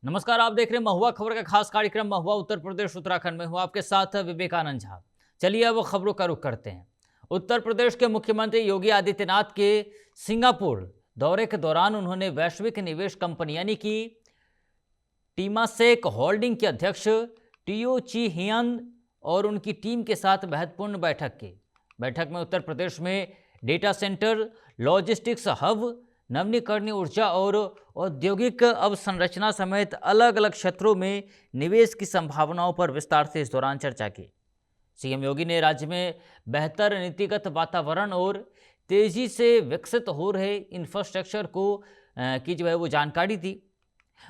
नमस्कार, आप देख रहे हैं महुआ खबर का खास कार्यक्रम महुआ उत्तर प्रदेश उत्तराखंड में। हूँ आपके साथ विवेकानंद झा। चलिए अब खबरों का रुख करते हैं। उत्तर प्रदेश के मुख्यमंत्री योगी आदित्यनाथ के सिंगापुर दौरे के दौरान उन्होंने वैश्विक निवेश कंपनी यानी कि टीमासेक होल्डिंग के अध्यक्ष टीओ ची हियन और उनकी टीम के साथ महत्वपूर्ण बैठक की। बैठक में उत्तर प्रदेश में डेटा सेंटर, लॉजिस्टिक्स हब, नवीकरणीय ऊर्जा और औद्योगिक अवसंरचना समेत अलग अलग क्षेत्रों में निवेश की संभावनाओं पर विस्तार से इस दौरान चर्चा की। सीएम योगी ने राज्य में बेहतर नीतिगत वातावरण और तेजी से विकसित हो रहे इंफ्रास्ट्रक्चर की वो जानकारी दी।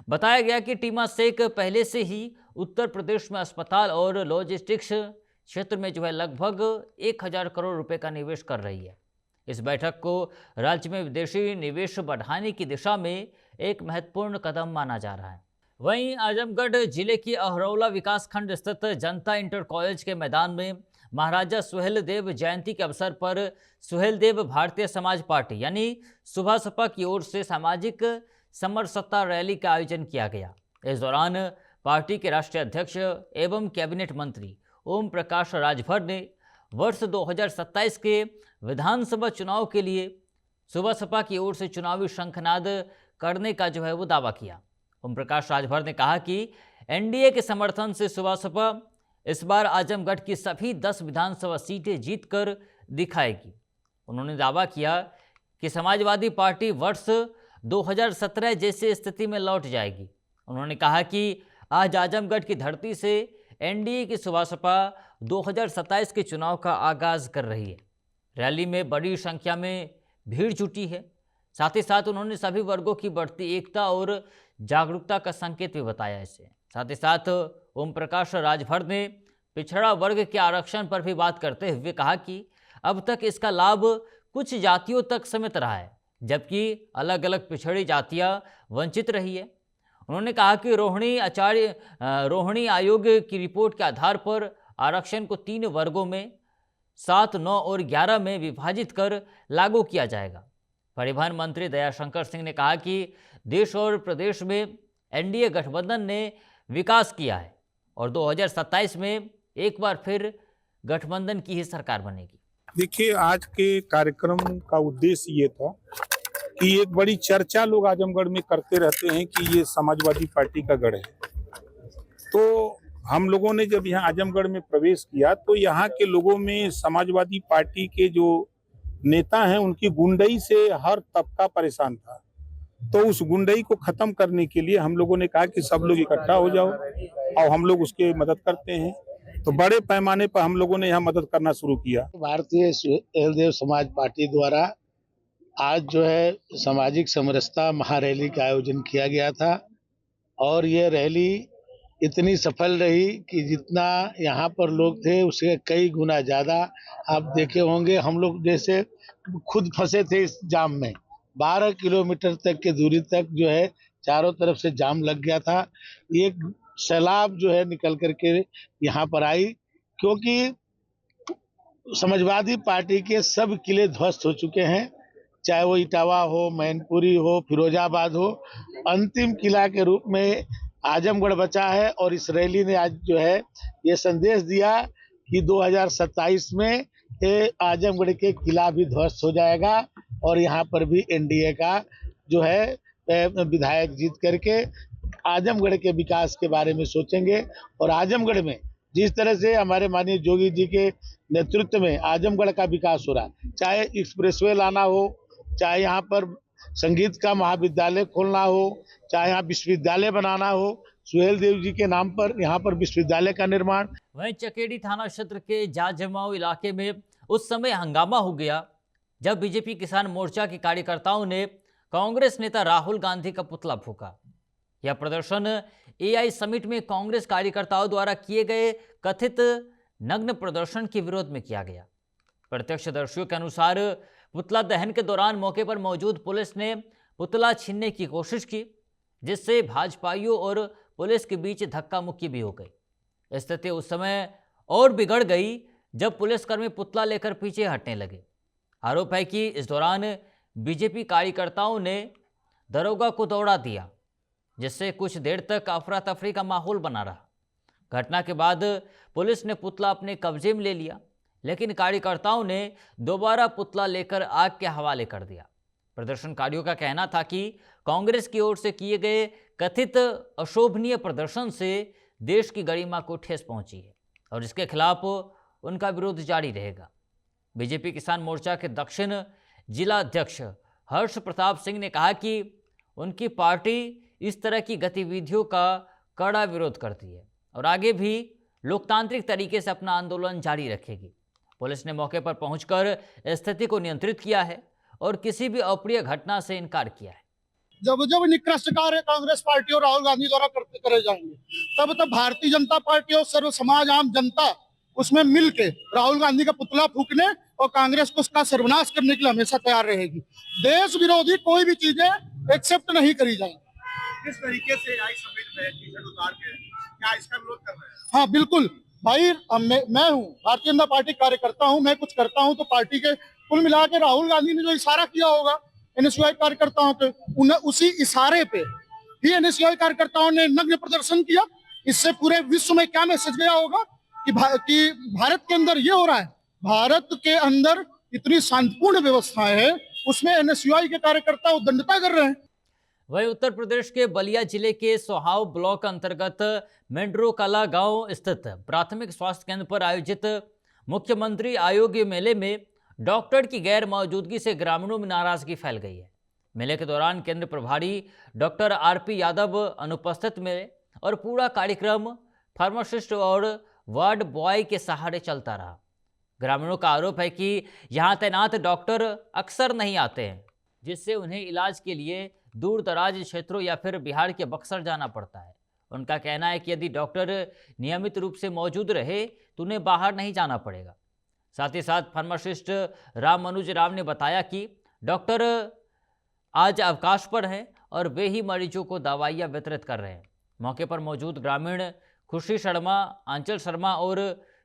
बताया गया कि टीमासेक पहले से ही उत्तर प्रदेश में अस्पताल और लॉजिस्टिक्स क्षेत्र में लगभग 1000 करोड़ रुपए का निवेश कर रही है। इस बैठक को राज्य में विदेशी निवेश बढ़ाने की दिशा में एक महत्वपूर्ण कदम माना जा रहा है। वहीं आजमगढ़ जिले की अहरौला विकासखंड स्थित जनता इंटर कॉलेज के मैदान में महाराजा सुहेलदेव जयंती के अवसर पर सुहेलदेव भारतीय समाज पार्टी यानी सुभासपा की ओर से सामाजिक समरसता रैली का आयोजन किया गया। इस दौरान पार्टी के राष्ट्रीय अध्यक्ष एवं कैबिनेट मंत्री ओम प्रकाश राजभर ने वर्ष 2027 के विधानसभा चुनाव के लिए सुभासपा की ओर से चुनावी शंखनाद करने का वो दावा किया। ओम प्रकाश राजभर ने कहा कि एनडीए के समर्थन से सुभासपा इस बार आजमगढ़ की सभी 10 विधानसभा सीटें जीतकर दिखाएगी। उन्होंने दावा किया कि समाजवादी पार्टी वर्ष 2017 जैसी स्थिति में लौट जाएगी। उन्होंने कहा कि आज आजमगढ़ की धरती से एनडीए की सुभासपा 2027 के चुनाव का आगाज कर रही है। रैली में बड़ी संख्या में भीड़ जुटी है। साथ ही साथ उन्होंने सभी वर्गों की बढ़ती एकता और जागरूकता का संकेत भी बताया इसे। साथ ही साथ ओम प्रकाश राजभर ने पिछड़ा वर्ग के आरक्षण पर भी बात करते हुए कहा कि अब तक इसका लाभ कुछ जातियों तक सीमित रहा है, जबकि अलग अलग पिछड़ी जातियां वंचित रही है। उन्होंने कहा कि रोहिणी आयोग की रिपोर्ट के आधार पर आरक्षण को 3 वर्गों में 7, 9 और 11 में विभाजित कर लागू किया जाएगा। परिवहन मंत्री दयाशंकर सिंह ने कहा कि देश और प्रदेश में एनडीए गठबंधन ने विकास किया है और 2027 में एक बार फिर गठबंधन की ही सरकार बनेगी। देखिए, आज के कार्यक्रम का उद्देश्य ये था कि एक बड़ी चर्चा लोग आजमगढ़ में करते रहते हैं कि ये समाजवादी पार्टी का गढ़ है। तो हम लोगों ने जब यहाँ आजमगढ़ में प्रवेश किया तो यहाँ के लोगों में समाजवादी पार्टी के जो नेता हैं उनकी गुंडई से हर तबका परेशान था। तो उस गुंडई को खत्म करने के लिए हम लोगों ने कहा कि सब लोग इकट्ठा हो जाओ और हम लोग उसके मदद करते हैं। तो बड़े पैमाने पर हम लोगों ने यहाँ मदद करना शुरू किया। भारतीय सुहेलदेव समाज पार्टी द्वारा आज सामाजिक समरसता महारैली का आयोजन किया गया था और ये रैली इतनी सफल रही कि जितना यहाँ पर लोग थे उससे कई गुना ज़्यादा आप देखे होंगे। हम लोग जैसे खुद फंसे थे इस जाम में, 12 किलोमीटर तक की दूरी तक चारों तरफ से जाम लग गया था। एक सैलाब निकल करके यहाँ पर आई, क्योंकि समाजवादी पार्टी के सब किले ध्वस्त हो चुके हैं, चाहे वो इटावा हो, मैनपुरी हो, फिरोजाबाद हो। अंतिम किला के रूप में आजमगढ़ बचा है और इस रैली ने आज ये संदेश दिया कि 2027 में आजमगढ़ के किला भी ध्वस्त हो जाएगा और यहाँ पर भी एनडीए का विधायक जीत करके आजमगढ़ के विकास के बारे में सोचेंगे। और आजमगढ़ में जिस तरह से हमारे माननीय योगी जी के नेतृत्व में आजमगढ़ का विकास हो रहा है, चाहे एक्सप्रेसवे लाना हो, चाहे यहाँ पर संगीत का महाविद्यालय खोलना हो, चाहे यहाँ विश्वविद्यालय बनाना हो, सुहेलदेव जी के नाम पर यहाँ पर विश्वविद्यालय का निर्माण। वहीं चकेड़ी थाना क्षेत्र के जाजमाऊ इलाके में उस समय हंगामा हो गया जब बीजेपी किसान मोर्चा के कार्यकर्ताओं ने कांग्रेस नेता राहुल गांधी का पुतला फूंका। यह प्रदर्शन एआई समिट में कांग्रेस कार्यकर्ताओं द्वारा किए गए कथित नग्न प्रदर्शन के विरोध में किया गया। प्रत्यक्षदर्शियों के अनुसार पुतला दहन के दौरान मौके पर मौजूद पुलिस ने पुतला छीनने की कोशिश की, जिससे भाजपाइयों और पुलिस के बीच धक्का मुक्की भी हो गई। स्थिति उस समय और बिगड़ गई जब पुलिसकर्मी पुतला लेकर पीछे हटने लगे। आरोप है कि इस दौरान बीजेपी कार्यकर्ताओं ने दरोगा को दौड़ा दिया, जिससे कुछ देर तक अफरा तफरी का माहौल बना रहा। घटना के बाद पुलिस ने पुतला अपने कब्जे में ले लिया, लेकिन कार्यकर्ताओं ने दोबारा पुतला लेकर आग के हवाले कर दिया। प्रदर्शनकारियों का कहना था कि कांग्रेस की ओर से किए गए कथित अशोभनीय प्रदर्शन से देश की गरिमा को ठेस पहुंची है और इसके खिलाफ उनका विरोध जारी रहेगा। बीजेपी किसान मोर्चा के दक्षिण जिला अध्यक्ष हर्ष प्रताप सिंह ने कहा कि उनकी पार्टी इस तरह की गतिविधियों का कड़ा विरोध करती है और आगे भी लोकतांत्रिक तरीके से अपना आंदोलन जारी रखेगी। पुलिस ने मौके पर पहुंचकर स्थिति को नियंत्रित किया है और किसी भी अप्रिय घटना से इनकार किया है। जब जब निकृष्ट कार्य कांग्रेस पार्टी और राहुल गांधी द्वारा करे जाएंगे, तब तब भारतीय जनता पार्टी और सर्व समाज आम जनता उसमें मिलके राहुल गांधी का पुतला फूकने और कांग्रेस को उसका सर्वनाश करने के लिए हमेशा तैयार रहेगी। देश विरोधी कोई भी चीजें एक्सेप्ट नहीं करी जाएंगी। किस तरीके से आई समिट में टी-शर्ट उतार के क्या इसका विरोध कर रहे हैं? हाँ बिल्कुल भाई, मैं हूँ भारतीय जनता पार्टी कार्यकर्ता हूँ, मैं कुछ करता हूँ तो पार्टी के कुल मिला के राहुल गांधी ने जो इशारा किया होगा एनएसयूआई कार्यकर्ताओं के, उसी इशारे पे ही एनएसयूआई कार्यकर्ताओं ने नग्न प्रदर्शन किया। इससे पूरे विश्व में क्या मैसेज गया होगा कि भारत के अंदर ये हो रहा है, भारत के अंदर इतनी शांतिपूर्ण व्यवस्थाएं है, उसमें एनएसयूआई के कार्यकर्ता उद्दंडता कर रहे हैं। वहीं उत्तर प्रदेश के बलिया जिले के सोहाव ब्लॉक अंतर्गत मेंड्रो कला गांव स्थित प्राथमिक स्वास्थ्य केंद्र पर आयोजित मुख्यमंत्री आरोग्य मेले में डॉक्टर की गैर मौजूदगी से ग्रामीणों में नाराजगी फैल गई है। मेले के दौरान केंद्र प्रभारी डॉक्टर आरपी यादव अनुपस्थित मिले और पूरा कार्यक्रम फार्मासिस्ट और वार्ड बॉय के सहारे चलता रहा। ग्रामीणों का आरोप है कि यहां तैनात डॉक्टर अक्सर नहीं आते हैं, जिससे उन्हें इलाज के लिए दूर दराज क्षेत्रों या फिर बिहार के बक्सर जाना पड़ता है। उनका कहना है कि यदि डॉक्टर नियमित रूप से मौजूद रहे तो उन्हें बाहर नहीं जाना पड़ेगा। साथ ही साथ फार्मासिस्ट राम मनोज राव ने बताया कि डॉक्टर आज अवकाश पर हैं और वे ही मरीजों को दवाइयाँ वितरित कर रहे हैं। मौके पर मौजूद ग्रामीण खुशी शर्मा, आंचल शर्मा और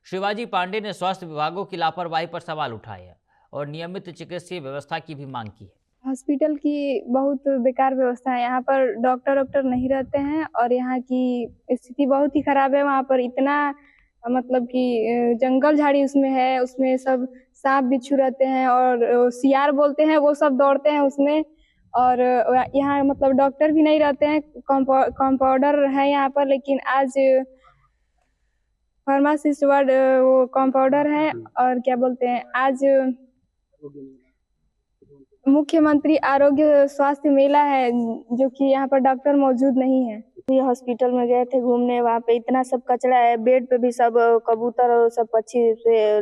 शिवाजी पांडे ने स्वास्थ्य विभागों की लापरवाही पर सवाल उठाए हैं और नियमित चिकित्सीय व्यवस्था की भी मांग की है। हॉस्पिटल की बहुत बेकार व्यवस्था है, यहाँ पर डॉक्टर नहीं रहते हैं और यहाँ की स्थिति बहुत ही खराब है। वहाँ पर इतना मतलब कि जंगल झाड़ी उसमें है, उसमें सब सांप बिच्छू रहते हैं और सियार बोलते हैं, वो सब दौड़ते हैं उसमें। और यहाँ मतलब डॉक्टर भी नहीं रहते हैं, कंपाउंडर है यहाँ पर, लेकिन आज फार्मासिस्ट वार्ड वो कंपाउंडर है। और क्या बोलते हैं, आज मुख्यमंत्री आरोग्य स्वास्थ्य मेला है जो कि यहाँ पर डॉक्टर मौजूद नहीं है। ये हॉस्पिटल में गए थे घूमने, वहाँ पे इतना सब कचरा है, बेड पे भी सब कबूतर और सब पक्षी से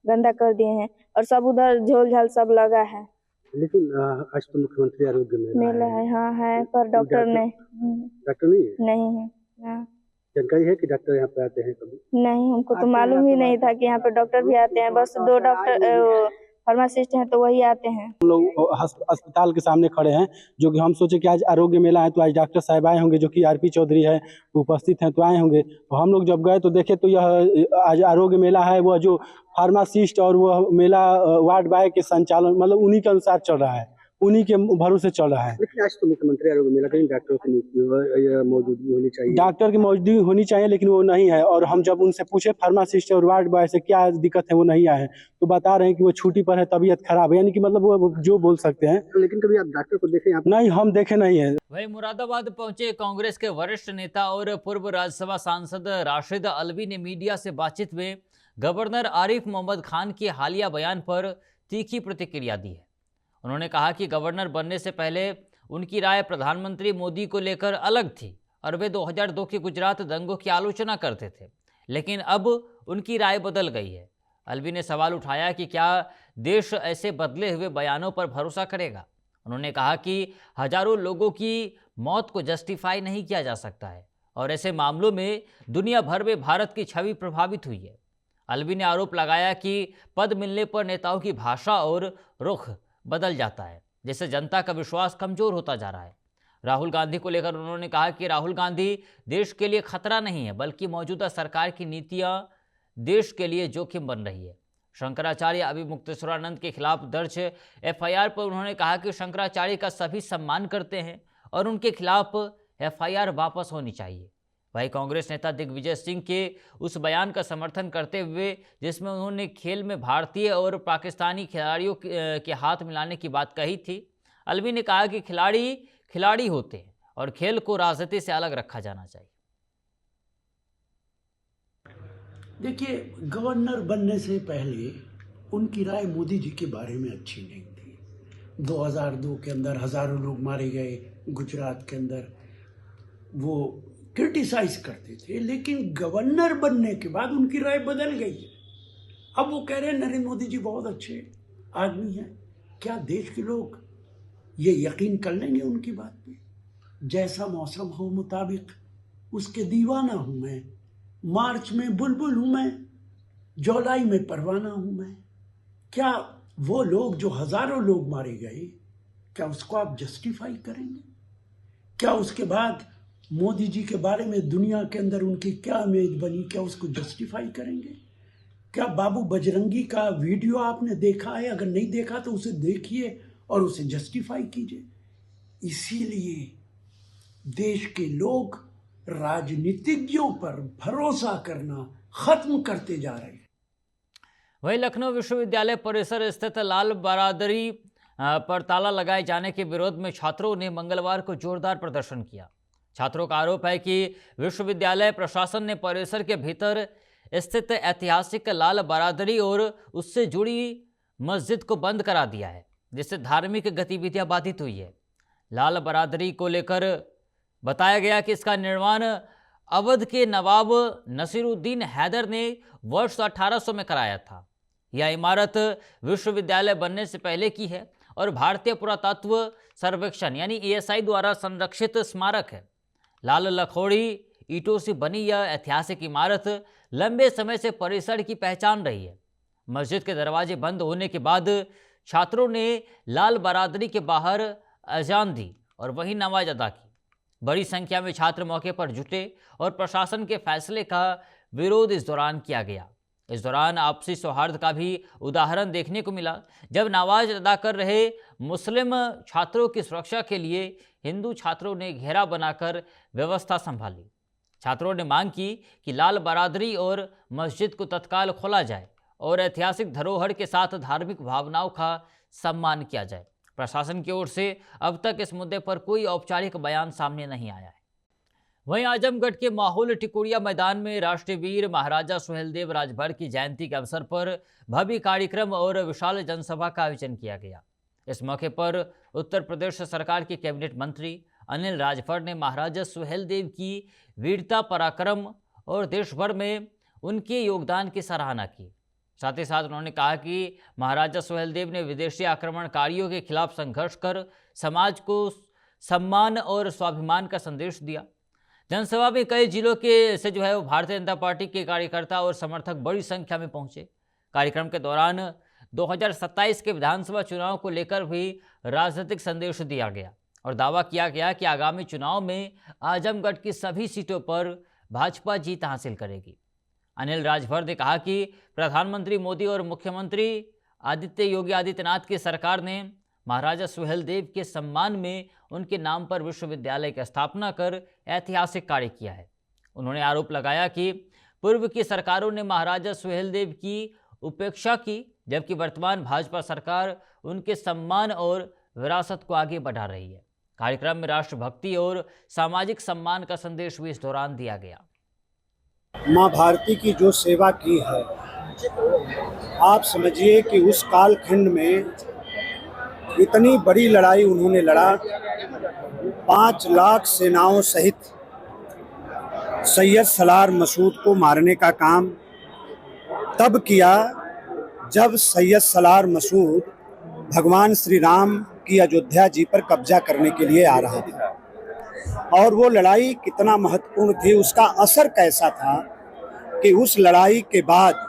गंदा कर दिए हैं और सब उधर झोल झाल सब लगा है। लेकिन आज तो मुख्यमंत्री आरोग्य मेला है। हाँ है, पर डॉक्टर नहीं है। हाँ। जानकारी है कि डॉक्टर यहाँ पे आते हैं कभी? नहीं, हमको तो मालूम ही नहीं था कि यहाँ पे डॉक्टर भी आते हैं। बस 2 डॉक्टर फार्मासिस्ट हैं तो वही आते हैं। हम लोग अस्पताल के सामने खड़े हैं, जो कि हम सोचे कि आज आरोग्य मेला है तो आज डॉक्टर साहब आए होंगे, जो कि आरपी चौधरी है उपस्थित हैं तो आए होंगे। तो हम लोग जब गए तो देखे तो यह आज आरोग्य मेला है, वह जो फार्मासिस्ट और वह मेला वार्ड बॉय के संचालन मतलब उन्हीं के अनुसार चल रहा है, उन्हीं के भरोसे चल रहा है। लेकिन आज तो मुख्यमंत्री आरोग्य मेला कहीं डॉक्टरों की मौजूदगी होनी चाहिए, डॉक्टर की मौजूदगी होनी चाहिए, लेकिन वो नहीं है। और हम जब उनसे पूछे फार्मासिस्ट और वार्ड बॉय से क्या दिक्कत है, वो नहीं आए, तो बता रहे हैं कि वो छुट्टी पर है, तबीयत खराब है, यानी कि मतलब वो जो बोल सकते हैं। लेकिन कभी आप डॉक्टर को देखे? नहीं, हम देखे नहीं है। वहीं मुरादाबाद पहुंचे कांग्रेस के वरिष्ठ नेता और पूर्व राज्यसभा सांसद राशिद अलवी ने मीडिया से बातचीत में गवर्नर आरिफ मोहम्मद खान के हालिया बयान पर तीखी प्रतिक्रिया दी है। उन्होंने कहा कि गवर्नर बनने से पहले उनकी राय प्रधानमंत्री मोदी को लेकर अलग थी और वे 2002 के गुजरात दंगों की आलोचना करते थे, लेकिन अब उनकी राय बदल गई है। अलवी ने सवाल उठाया कि क्या देश ऐसे बदले हुए बयानों पर भरोसा करेगा। उन्होंने कहा कि हजारों लोगों की मौत को जस्टिफाई नहीं किया जा सकता है और ऐसे मामलों में दुनिया भर में भारत की छवि प्रभावित हुई है। अलवी ने आरोप लगाया कि पद मिलने पर नेताओं की भाषा और रुख बदल जाता है, जिससे जनता का विश्वास कमजोर होता जा रहा है। राहुल गांधी को लेकर उन्होंने कहा कि राहुल गांधी देश के लिए खतरा नहीं है, बल्कि मौजूदा सरकार की नीतियां देश के लिए जोखिम बन रही है। शंकराचार्य अभिमुक्तेश्वरानंद के खिलाफ दर्ज एफआईआर पर उन्होंने कहा कि शंकराचार्य का सभी सम्मान करते हैं और उनके खिलाफ FIR वापस होनी चाहिए। वहीं कांग्रेस नेता दिग्विजय सिंह के उस बयान का समर्थन करते हुए जिसमें उन्होंने खेल में भारतीय और पाकिस्तानी खिलाड़ियों के हाथ मिलाने की बात कही थी, अलवी ने कहा कि खिलाड़ी खिलाड़ी होते हैं और खेल को राजनीति से अलग रखा जाना चाहिए। देखिए, गवर्नर बनने से पहले उनकी राय मोदी जी के बारे में अच्छी नहीं थी। 2002 के अंदर हजारों लोग मारे गए गुजरात के अंदर, वो क्रिटिसाइज करते थे, लेकिन गवर्नर बनने के बाद उनकी राय बदल गई है। अब वो कह रहे हैं नरेंद्र मोदी जी बहुत अच्छे आदमी हैं। क्या देश के लोग ये यकीन कर लेंगे उनकी बात पे? जैसा मौसम हो मुताबिक उसके दीवाना हूँ मैं, मार्च में बुलबुल हूँ मैं, जुलाई में परवाना हूँ मैं। क्या वो लोग जो हजारों लोग मारे गए, क्या उसको आप जस्टिफाई करेंगे? क्या उसके बाद मोदी जी के बारे में दुनिया के अंदर उनकी क्या इमेज बनी, क्या उसको जस्टिफाई करेंगे? क्या बाबू बजरंगी का वीडियो आपने देखा है? अगर नहीं देखा तो उसे देखिए और उसे जस्टिफाई कीजिए। इसीलिए देश के लोग राजनीतिज्ञों पर भरोसा करना खत्म करते जा रहे हैं। वहीं लखनऊ विश्वविद्यालय परिसर स्थित लाल बरादरी पर ताला लगाए जाने के विरोध में छात्रों ने मंगलवार को जोरदार प्रदर्शन किया। छात्रों का आरोप है कि विश्वविद्यालय प्रशासन ने परिसर के भीतर स्थित ऐतिहासिक लाल बरादरी और उससे जुड़ी मस्जिद को बंद करा दिया है, जिससे धार्मिक गतिविधियां बाधित हुई है। लाल बरादरी को लेकर बताया गया कि इसका निर्माण अवध के नवाब नसीरुद्दीन हैदर ने वर्ष 1800 में कराया था। यह इमारत विश्वविद्यालय बनने से पहले की है और भारतीय पुरातत्व सर्वेक्षण यानी ASI द्वारा संरक्षित स्मारक है। लाल लखोड़ी ईंटों से बनी यह ऐतिहासिक इमारत लंबे समय से परिसर की पहचान रही है। मस्जिद के दरवाजे बंद होने के बाद छात्रों ने लाल बरादरी के बाहर अजान दी और वहीं नमाज अदा की। बड़ी संख्या में छात्र मौके पर जुटे और प्रशासन के फैसले का विरोध इस दौरान किया गया। इस दौरान आपसी सौहार्द का भी उदाहरण देखने को मिला, जब नमाज अदा कर रहे मुस्लिम छात्रों की सुरक्षा के लिए हिंदू छात्रों ने घेरा बनाकर व्यवस्था संभाली। छात्रों ने मांग की कि लाल बरादरी और मस्जिद को तत्काल खोला जाए और ऐतिहासिक धरोहर के साथ धार्मिक भावनाओं का सम्मान किया जाए। प्रशासन की ओर से अब तक इस मुद्दे पर कोई औपचारिक बयान सामने नहीं आया है। वहीं आजमगढ़ के माहौल टिकोड़िया मैदान में राष्ट्रीय वीर महाराजा सुहेलदेव राजभर की जयंती के अवसर पर भव्य कार्यक्रम और विशाल जनसभा का आयोजन किया गया। इस मौके पर उत्तर प्रदेश सरकार के कैबिनेट मंत्री अनिल राजभर ने महाराजा सुहेलदेव की वीरता, पराक्रम और देश भर में उनके योगदान की सराहना की। साथ ही साथ उन्होंने कहा कि महाराजा सुहेलदेव ने विदेशी आक्रमणकारियों के खिलाफ संघर्ष कर समाज को सम्मान और स्वाभिमान का संदेश दिया। जनसभा में कई जिलों के से वो भारतीय जनता पार्टी के कार्यकर्ता और समर्थक बड़ी संख्या में पहुंचे। कार्यक्रम के दौरान 2027 के विधानसभा चुनाव को लेकर भी राजनीतिक संदेश दिया गया और दावा किया गया कि आगामी चुनाव में आजमगढ़ की सभी सीटों पर भाजपा जीत हासिल करेगी। अनिल राजभर ने कहा कि प्रधानमंत्री मोदी और मुख्यमंत्री योगी आदित्यनाथ की सरकार ने महाराजा सुहेलदेव के सम्मान में उनके नाम पर विश्वविद्यालय की स्थापना कर ऐतिहासिक कार्य किया है। उन्होंने आरोप लगाया कि पूर्व की सरकारों ने महाराजा सुहेलदेव की उपेक्षा की, जबकि वर्तमान भाजपा सरकार उनके सम्मान और विरासत को आगे बढ़ा रही है। कार्यक्रम में राष्ट्रभक्ति और सामाजिक सम्मान का संदेश भी इस दौरान दिया गया। माँ भारती की जो सेवा की है, आप समझिए कि उस कालखंड में इतनी बड़ी लड़ाई उन्होंने लड़ा, 5 लाख सेनाओं सहित सैयद सलार मसूद को मारने का काम तब किया जब सैयद सलार मसूद भगवान श्री राम की अयोध्या जी पर कब्जा करने के लिए आ रहा था। और वो लड़ाई कितना महत्वपूर्ण थी, उसका असर कैसा था कि उस लड़ाई के बाद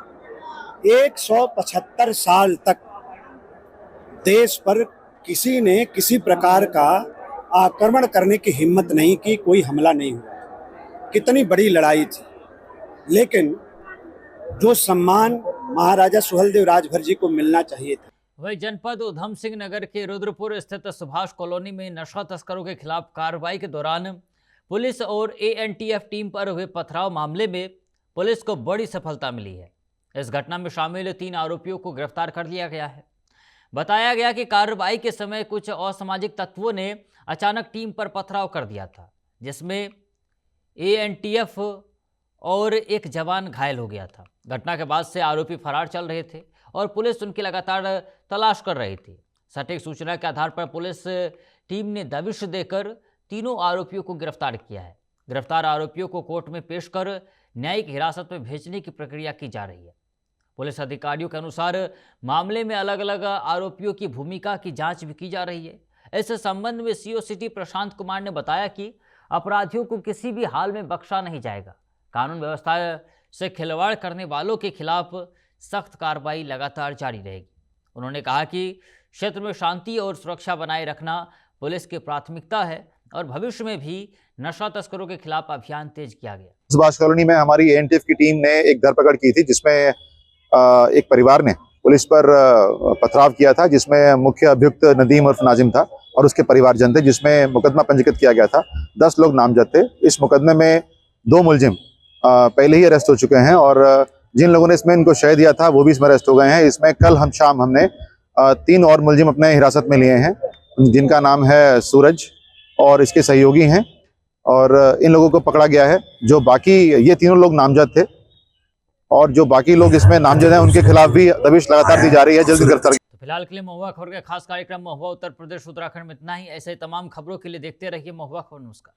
175 साल तक देश पर किसी ने किसी प्रकार का आक्रमण करने की हिम्मत नहीं की, कोई हमला नहीं हुआ। कितनी बड़ी लड़ाई थी, लेकिन जो सम्मान महाराजा सुहेलदेव राजभर जी को मिलना चाहिए था। वही जनपद उधम सिंह नगर के रुद्रपुर स्थित सुभाष कॉलोनी में नशा तस्करों के खिलाफ कार्रवाई के दौरान पुलिस और ANTF टीम पर हुए पथराव मामले में पुलिस को बड़ी सफलता मिली है। इस घटना में शामिल 3 आरोपियों को गिरफ्तार कर लिया गया है। बताया गया कि कार्रवाई के समय कुछ असामाजिक तत्वों ने अचानक टीम पर पथराव कर दिया था, जिसमें ANTF और एक जवान घायल हो गया था। घटना के बाद से आरोपी फरार चल रहे थे और पुलिस उनकी लगातार तलाश कर रही थी। सटीक सूचना के आधार पर पुलिस टीम ने दबिश देकर तीनों आरोपियों को गिरफ्तार किया है। गिरफ्तार आरोपियों को कोर्ट में पेश कर न्यायिक हिरासत में भेजने की प्रक्रिया की जा रही है। पुलिस अधिकारियों के अनुसार मामले में अलग अलग आरोपियों की भूमिका की जांच भी की जा रही है। इस संबंध में CO सिटी प्रशांत कुमार ने बताया कि अपराधियों को किसी भी हाल में बख्शा नहीं जाएगा। कानून व्यवस्था से खिलवाड़ करने वालों के खिलाफ सख्त कार्रवाई लगातार जारी रहेगी। उन्होंने कहा कि क्षेत्र में शांति और सुरक्षा बनाए रखना पुलिस की प्राथमिकता है और भविष्य में भी नशा तस्करों के खिलाफ अभियान तेज किया गया। सुभाष कॉलोनी में हमारी ANTF की टीम ने एक धरपकड़ की थी, जिसमें एक परिवार ने पुलिस पर पथराव किया था, जिसमें मुख्य अभियुक्त नदीम उर्फ नाजिम था और उसके परिवारजन थे, जिसमें मुकदमा पंजीकृत किया गया था। 10 लोग नामजद थे। इस मुकदमे में 2 मुलजिम पहले ही अरेस्ट हो चुके हैं और जिन लोगों ने इसमें इनको शय दिया था वो भी इसमें अरेस्ट हो गए हैं। इसमें कल शाम हमने 3 और मुलजिम अपने हिरासत में लिए हैं, जिनका नाम है सूरज और इसके सहयोगी हैं, और इन लोगों को पकड़ा गया है। जो बाकी ये तीनों लोग नामजद थे और जो बाकी लोग इसमें नामजद हैं उनके खिलाफ भी दबिश लगातार दी जा रही है। जल्द गिरफ्तार। तो फिलहाल के लिए महुआ खबर का खास कार्यक्रम महुआ उत्तर प्रदेश उत्तराखंड में इतना ही। ऐसे तमाम खबरों के लिए देखते रहिए महुआ खबर। नमस्कार।